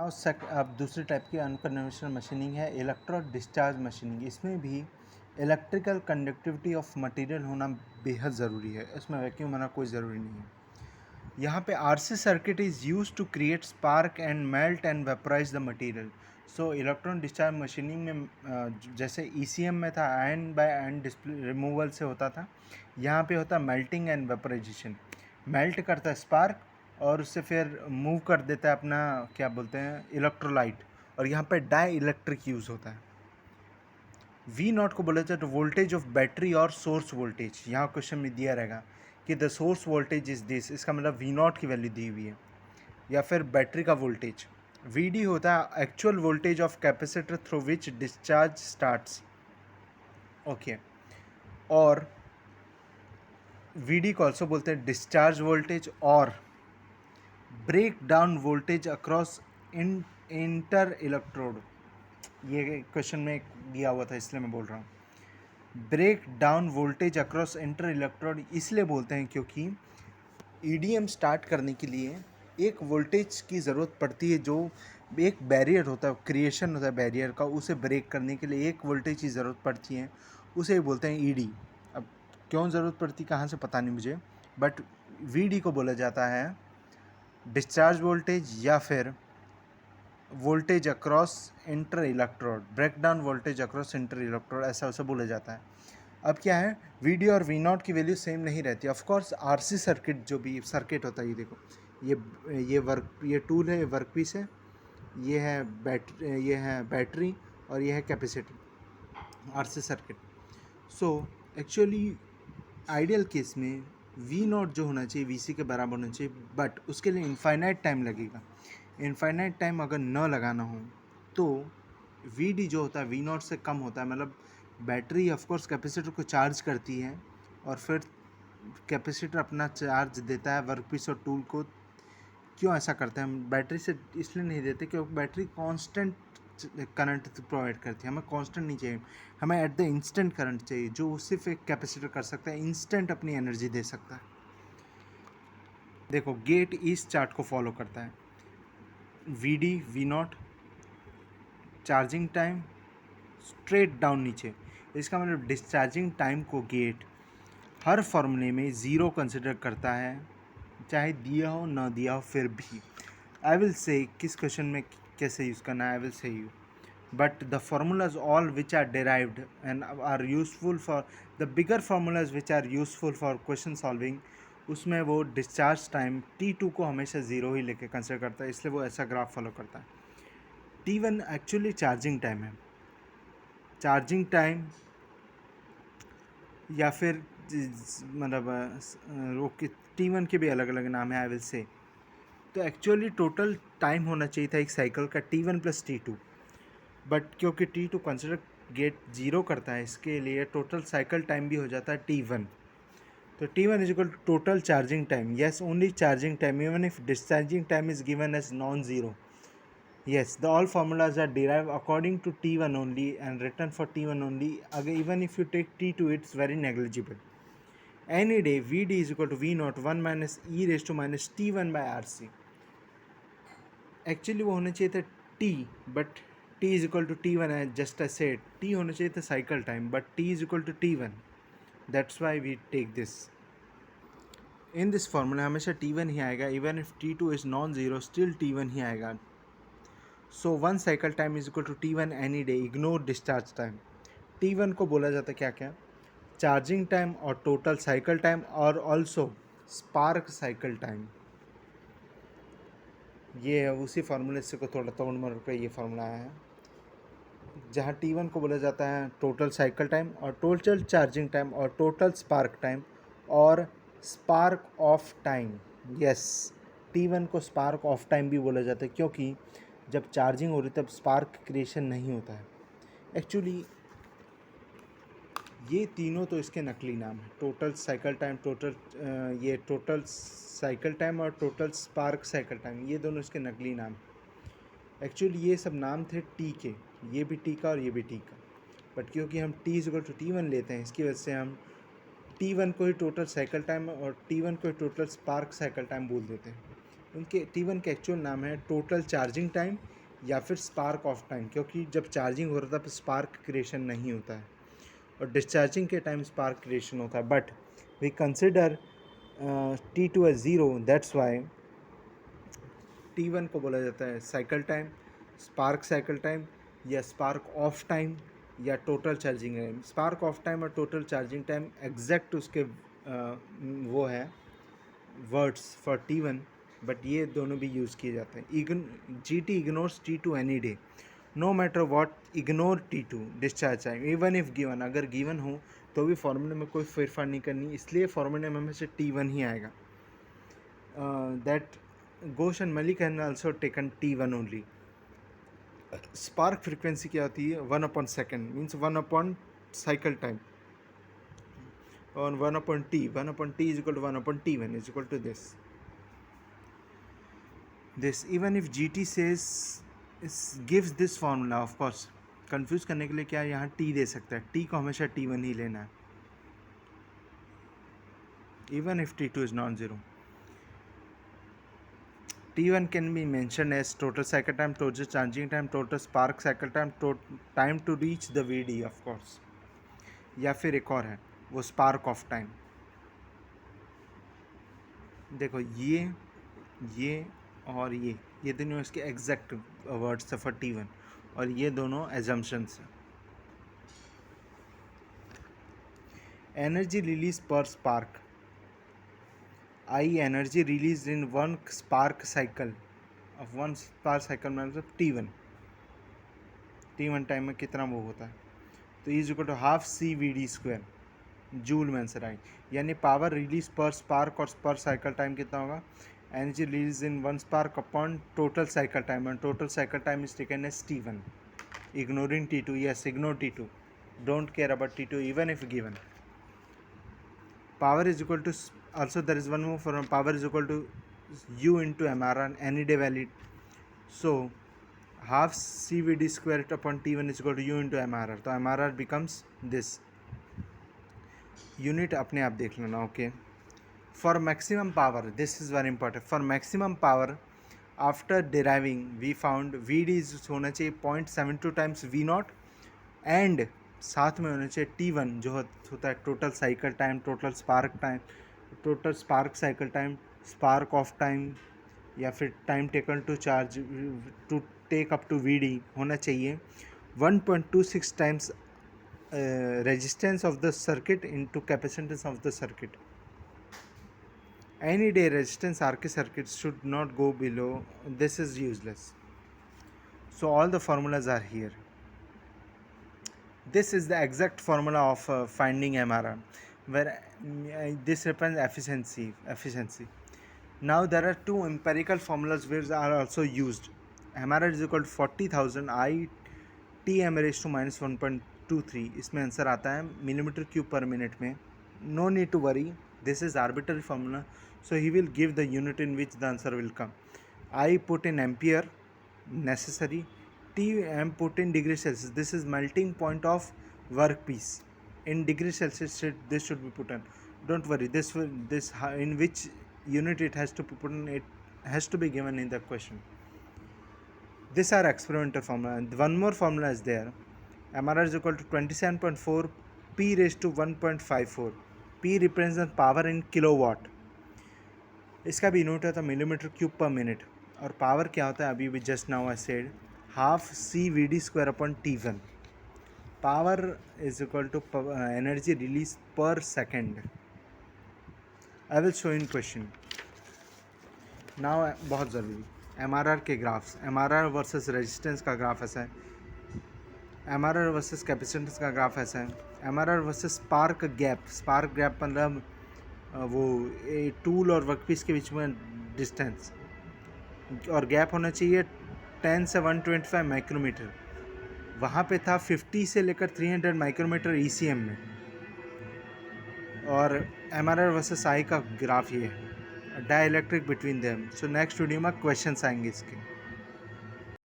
अब दूसरी टाइप की अनकन्वेंशनल मशीनिंग है इलेक्ट्रोड डिस्चार्ज मशीनिंग। इसमें भी इलेक्ट्रिकल कंडक्टिविटी ऑफ मटेरियल होना बेहद ज़रूरी है, इसमें वैक्यूम होना कोई ज़रूरी नहीं है। यहाँ पे RC circuit is use to create spark and melt and vaporise the material. So electron discharge machining में जैसे ईसीएम में था ion by ion display removal से होता था, यहाँ पे होता है मेल्टिंग एंड वेपराइजेशन। मेल्ट करता है स्पार्क और उससे फिर मूव कर देता है अपना क्या बोलते हैं इलेक्ट्रोलाइट, और यहाँ पे डाई इलेक्ट्रिक यूज़ होता है। वी नॉट को बोला जाता है वोल्टेज ऑफ बैटरी और सोर्स वोल्टेज। यहाँ क्वेश्चन में दिया रहेगा कि the source voltage is this, इसका मतलब वी नॉट की वैल्यू दी हुई है, या फिर बैटरी का वोल्टेज। वी डी होता है actual voltage of capacitor through which discharge starts. Okay, और वी डी को ऑल्सो बोलते हैं डिस्चार्ज वोल्टेज और breakdown voltage across inter electrode. ये क्वेश्चन में दिया हुआ था इसलिए मैं बोल रहा हूँ। Breakdown voltage across inter electrode इसलिए बोलते हैं क्योंकि ईडीएम स्टार्ट करने के लिए एक वोल्टेज की ज़रूरत पड़ती है, जो एक बैरियर होता है, क्रिएशन होता है बैरियर का, उसे ब्रेक करने के लिए एक वोल्टेज की ज़रूरत पड़ती है, उसे बोलते हैं ईडी। अब क्यों ज़रूरत पड़ती कहाँ से पता नहीं मुझे, बट वीडी को बोला जाता है डिस्चार्ज वोल्टेज या फिर voltage across inter electrode, breakdown voltage across inter electrode, ऐसा उसे बोला जाता है। अब क्या है, वी डी और वी नॉट की वैल्यू सेम नहीं रहती। ऑफ कोर्स आरसी सर्किट जो भी सर्किट होता है, ये देखो, ये टूल है, ये वर्क पीस है, ये है बैटरी और ये है capacitor, RC circuit. So actually ideal case में वी नॉट जो होना चाहिए वी सी के बराबर होना चाहिए, बट उसके लिए इनफाइनाइट टाइम लगेगा। इनफाइनाइट टाइम अगर न लगाना हो तो वी डी जो होता है वी नॉट से कम होता है, मतलब बैटरी ऑफ कोर्स कैपेसिटर को चार्ज करती है और फिर कैपेसिटर अपना चार्ज देता है वर्कपीस और टूल को। क्यों ऐसा करते हैं हम, बैटरी से इसलिए नहीं देते क्योंकि बैटरी कांस्टेंट करंट प्रोवाइड करती है, हमें कांस्टेंट नहीं चाहिए, हमें एट द इंस्टेंट करंट चाहिए, जो सिर्फ एक कैपेसिटर कर सकता है, इंस्टेंट अपनी एनर्जी दे सकता है। देखो गेट इस चार्ट को फॉलो करता है, V D V naught, charging time straight down नीचे। इसका मतलब डिस्चार्जिंग टाइम को गेट हर फॉर्मूले में ज़ीरो कंसिडर करता है, चाहे दिया हो ना दिया हो फिर भी। आई विल से किस क्वेश्चन में कैसे यूज़ करना है, I will say you, but the formulas all which are derived and are useful for the bigger formulas which are useful for question solving, उसमें वो डिस्चार्ज टाइम T2 को हमेशा zero ही लेके कंसिडर करता है, इसलिए वो ऐसा ग्राफ फॉलो करता है। T1 एक्चुअली चार्जिंग टाइम है, चार्जिंग टाइम या फिर मतलब ओके T1 के भी अलग अलग नाम है, आई विल से। तो एक्चुअली टोटल टाइम होना चाहिए था एक साइकिल का T1 प्लस T2, बट क्योंकि T2 कंसिडर गेट जीरो करता है, इसके लिए टोटल साइकिल टाइम भी हो जाता है T1। तो T1 is equal to total charging time, yes only charging time even if discharging time is given as non zero. Yes, the all formulas are derived according to T1 only and written for T1 only. Again, even if you take T2, it's very negligible. Any day, Vd is equal to V naught 1 minus e raised to minus T1 by RC. Actually वो होना चाहिए था T, but T is equal to T1 as just I said. T होना चाहिए था cycle time, but T is equal to T1. That's why we take this. In this formula हमेशा T1 ही आएगा, even if T2 is non-zero, still T1 ही आएगा. So one cycle time is equal to T1 any day. Ignore discharge time. T1 को बोला जाता है क्या क्या, charging time और टोटल साइकिल टाइम और ऑल्सो स्पार्क साइकिल टाइम। ये है उसी फार्मूले से को थोड़ा तोड़ मरोड़ कर ये फार्मूला आया है, जहाँ T1 को बोला जाता है टोटल साइकिल टाइम और टोटल चार्जिंग टाइम और टोटल स्पार्क टाइम और spark off time. Yes, T1 को स्पार्क ऑफ टाइम भी बोला जाता है क्योंकि जब चार्जिंग हो रही तब स्पार्क क्रिएशन नहीं होता है। एक्चुअली ये तीनों तो इसके नकली नाम है, टोटल साइकिल टाइम, ये टोटल साइकिल टाइम और टोटल स्पार्क साइकिल टाइम, ये दोनों इसके नकली नाम। एक्चुअली ये सब नाम थे टी के, ये भी टी का और ये भी टी का, बट क्योंकि हम T is equal to T1 लेते हैं, इसकी वजह से हम T1 को ही टोटल साइकिल टाइम और T1 को ही टोटल स्पार्क साइकिल टाइम बोल देते हैं। उनके T1 का एक्चुअल नाम है टोटल चार्जिंग टाइम या फिर स्पार्क ऑफ टाइम, क्योंकि जब चार्जिंग हो रहा था तो स्पार्क क्रिएशन नहीं होता है और डिस्चार्जिंग के टाइम स्पार्क क्रिएशन होता है. But we consider T2 as zero, that's why T1 को बोला जाता है cycle time, spark cycle time या स्पार्क ऑफ टाइम या total charging time. Spark off time और टोटल चार्जिंग टाइम एग्जैक्ट उसके वो है वर्ड्स फॉर T1, बट ये दोनों भी यूज़ किए जाते हैं. GT ignores T2 any day, no matter what, ignore T2 discharge time even if given. अगर गिवन हो तो भी फॉर्मूले में कोई फेरफार नहीं करनी, इसलिए फॉर्मूले में हमेशा T1 ही आएगा. That Ghosh and Malik can also taken T1 only. Spark frequency क्या होती है? 1/second मीन्स 1 cycle time और 1/t. 1/t is equal to 1/t1 is equal to this. Even if GT says gives this formula, of course confuse करने के लिए क्या यहाँ T दे सकता है, T को हमेशा T1 ही लेना है even if T2 is non-zero. T1 can be mentioned as total cycle time, total charging time, total spark cycle time, time to reach the VD of course. या फिर एक और है वो स्पार्क ऑफ टाइम. देखो ये और ये दोनों इसके एग्जैक्ट वर्ड्स है फॉर T1 और ये दोनों एजम्पशंस हैं. Energy release per spark, energy release in one spark cycle of one spark cycle मतलब T1 टाइम में कितना वो होता है, तो is equal to half CVD², joule में आंसर आए. यानी पावर रिलीज पर स्पार्क और पर साइकिल टाइम कितना होगा, energy release in one spark upon total cycle time and total cycle time is taken as T1. Ignoring T2, yes, ignore T2, don't care about T2 even if given. Power is equal to, also there is one more formula, power is equal to U into MRR, any day valid. So half CVD² upon T1 is equal to U into MRR. तो MRR becomes this. Unit अपने आप देख लेना. Okay. For maximum power, this is very important. For maximum power after deriving we found VD होना चाहिए 0.72 times V0 and साथ में होना चाहिए T1 जो होता है total cycle time, total spark time, total spark cycle time, spark off time या फिर time taken to charge to take up to VD होना चाहिए 1.26 times resistance of the circuit into capacitance of the circuit. Any day resistance RC circuits should not go below, this is useless. So all the formulas are here. This is the exact formula of finding MRR, where this represents efficiency. Now there are two empirical formulas which are also used. MRR is equal to 40,000 I TM raised to minus 1.23. इसमें answer आता है millimetre cube per minute में. No need to worry, this is arbitrary formula, so he will give the unit in which the answer will come. I put in ampere necessary, TM put in degree Celsius, this is melting point of workpiece. In degree Celsius this should be put on. Don't worry, this in which unit it has to be put in, it has to be given in the question. These are experimental formula, and one more formula is there. MRR is equal to 27.4 P raised to 1.54. P represents power in kilowatt. इसका भी unit होता है millimetre cube per minute. और power क्या होता है, अभी भी just now I said half CVD² upon T1. Power is equal to energy release per second. I will show in question. Now बहुत ज़रूरी MRR के ग्राफ्स, MRR वर्सेस रेजिस्टेंस का ग्राफ ऐसा है, MRR वर्सेस कैपेसिटेंस का graph ऐसा है, MRR versus spark gap मतलब वो टूल और वर्कपीस के बीच में डिस्टेंस, और गैप होना चाहिए 10 से 125 माइक्रोमीटर. वहाँ पे था 50 से लेकर 300 माइक्रोमीटर ECM में. और MRR वर्सेस I का ग्राफ ये है, dielectric between them. So next video में क्वेश्चंस आएंगे इसके.